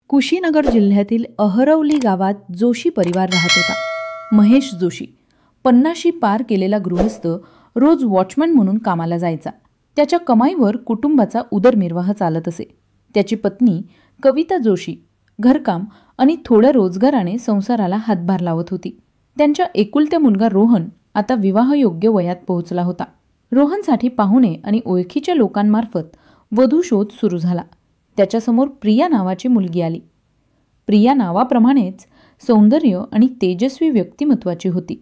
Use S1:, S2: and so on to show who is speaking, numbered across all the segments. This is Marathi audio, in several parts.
S1: कुशीनगर जिल्ह्यातील अहरवली गावात जोशी परिवार राहत होता। महेश जोशी 50शी पार केलेला गृहस्थ रोज वॉचमन म्हणून कामाला जायचा। त्याच्या कमाईवर कुटुंबाचा उदरनिर्वाह चालत असे। त्याची पत्नी कविता जोशी घरकाम आणि थोड्या रोजगाराने संसाराला हातभार लावत होती। त्यांच्या एकुलत्या मुलगा रोहन आता विवाहयोग्य वयात पोहोचला होता। रोहनसाठी पाहुणे आणि ओळखीच्या लोकांमार्फत वधू शोध सुरू झाला। त्याच्यासमोर प्रिया नावाची मुलगी आली। प्रिया नावाप्रमाणेच सौंदर्य आणि तेजस्वी व्यक्तिमत्वाची होती।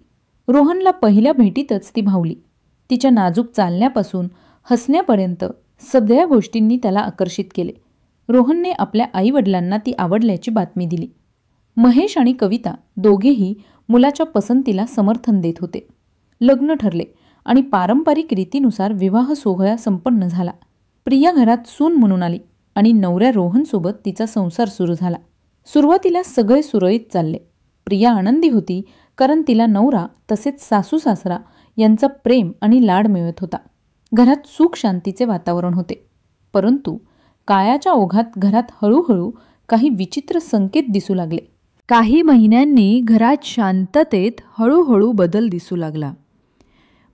S1: रोहनला पहिल्या भेटीतच ती भावली। तिच्या नाजूक चालण्यापासून हसण्यापर्यंत सगळ्या गोष्टींनी त्याला आकर्षित केले। रोहनने आपल्या आईवडिलांना ती आवडल्याची बातमी दिली। महेश आणि कविता दोघेही मुलाच्या पसंतीला समर्थन देत होते। लग्न ठरले आणि पारंपरिक रीतीनुसार विवाह सोहळा संपन्न झाला। प्रिया घरात सून म्हणून आली आणि नवऱ्या रोहनसोबत तिचा संसार सुरू झाला। सुरुवातीला सगळे सुरळीत चालले। प्रिया आनंदी होती कारण तिला नवरा तसेच सासू सासरा यांचा प्रेम आणि लाड मिळत होता। घरात सुख शांतीचे वातावरण होते। परंतु काळाच्या ओघात घरात हळूहळू काही विचित्र संकेत दिसू लागले। काही महिन्यांनी घरात शांततेत हळूहळू बदल दिसू लागला।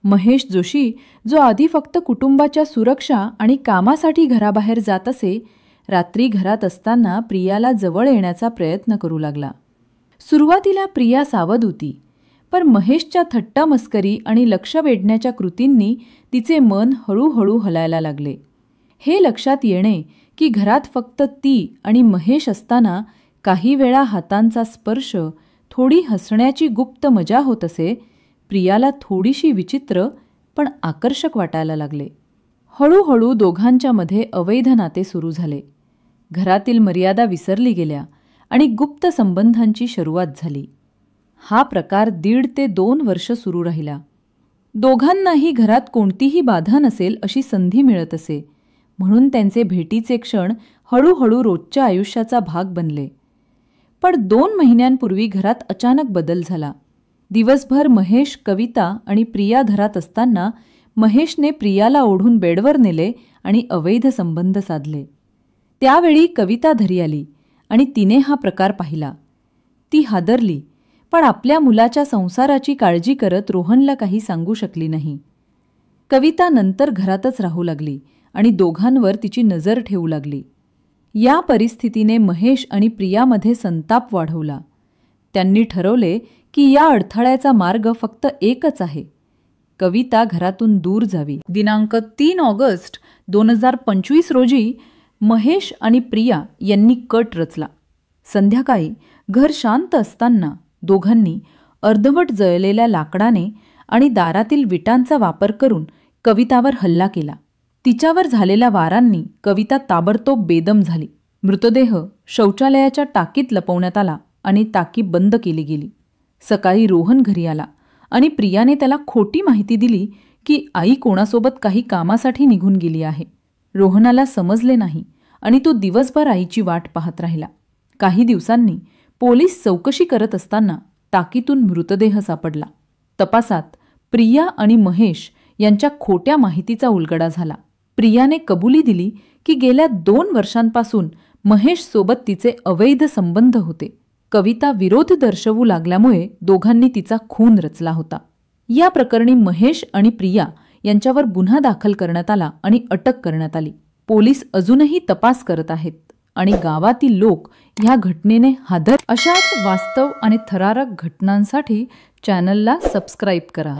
S1: महेश जोशी जो आधी फक्त कुटुंबाच्या सुरक्षा आणि कामासाठी घराबाहेर जात असे, रात्री घरात असताना प्रियाला जवळ येण्याचा प्रयत्न करू लागला। सुरुवातीला प्रिया सावध होती, पण महेशच्या थट्टा मस्करी आणि लक्ष वेधण्याच्या कृतींनी तिचे मन हळूहळू हलायला लागले। हे लक्षात येणे की घरात फक्त ती आणि महेश असताना काही वेळा हातांचा स्पर्श, थोडी हसण्याची गुप्त मजा होत असे, प्रियाला थोडीशी विचित्र पण आकर्षक वाटायला लागले। हळूहळू दोघांच्या मध्ये अवैध नाते सुरू झाले। घरातील मर्यादा विसरली गेल्या आणि गुप्त संबंधांची सुरुवात झाली। हा प्रकार 1.5 ते 2 वर्ष सुरू राहिला। दोघांनाही घरात कोणतीही बाधा नसेल अशी संधी मिळत असे, म्हणून त्यांचे भेटीचे क्षण हळूहळू रोजच्या आयुष्याचा भाग बनले। पण 2 महिन्यांपूर्वी घरात अचानक बदल झाला। दिवसभर महेश, कविता आणि प्रिया घरात असताना महेशने प्रियाला ओढून बेडवर नेले आणि अवैध संबंध साधले। त्यावेळी कविता घरी आली आणि तिने हा प्रकार पाहिला। ती हादरली, पण आपल्या मुलाच्या संसाराची काळजी करत रोहनला काही सांगू शकली नाही। कविता नंतर घरातच राहू लागली आणि दोघांवर तिची नजर ठेवू लागली। या परिस्थितीने महेश आणि प्रियामध्ये संताप वाढवला। त्यांनी ठरवले की या अडथळ्याचा मार्ग फक्त एकच आहे, कविता घरातून दूर जावी। दिनांक 3 ऑगस्ट 2025 रोजी महेश आणि प्रिया यांनी कट रचला। संध्याकाळी घर शांत असताना दोघांनी अर्धवट जळलेल्या लाकडाने आणि दारातील विटांचा वापर करून कवितावर हल्ला केला। तिच्यावर झालेल्या वारांनी कविता ताबडतोब बेदम झाली। मृतदेह शौचालयाच्या टाकीत लपवण्यात आला आणि टाकी बंद केली गेली। सकाळी रोहन घरी आला आणि प्रियाने त्याला खोटी माहिती दिली की आई कोणासोबत काही कामासाठी निघून गेली आहे। रोहनाला समजले नाही आणि तो दिवसभर आईची वाट पाहत राहिला। काही दिवसांनी पोलीस चौकशी करत असताना टाकीतून मृतदेह सापडला। तपासात प्रिया आणि महेश यांच्या खोट्या माहितीचा उलगडा झाला। प्रियाने कबुली दिली की गेल्या 2 वर्षांपासून महेश सोबत तिचे अवैध संबंध होते। कविता विरोध दर्शवू लागल्यामुळे दोघांनी तिचा खून रचला होता। या प्रकरणी महेश आणि प्रिया यांच्यावर गुन्हा दाखल करण्यात आला आणि अटक करण्यात आली। पोलीस अजूनही तपास करत आहेत आणि गावातील लोक ह्या घटनेने अशाच वास्तव आणि थरारक घटनांसाठी चॅनलला सबस्क्राईब करा।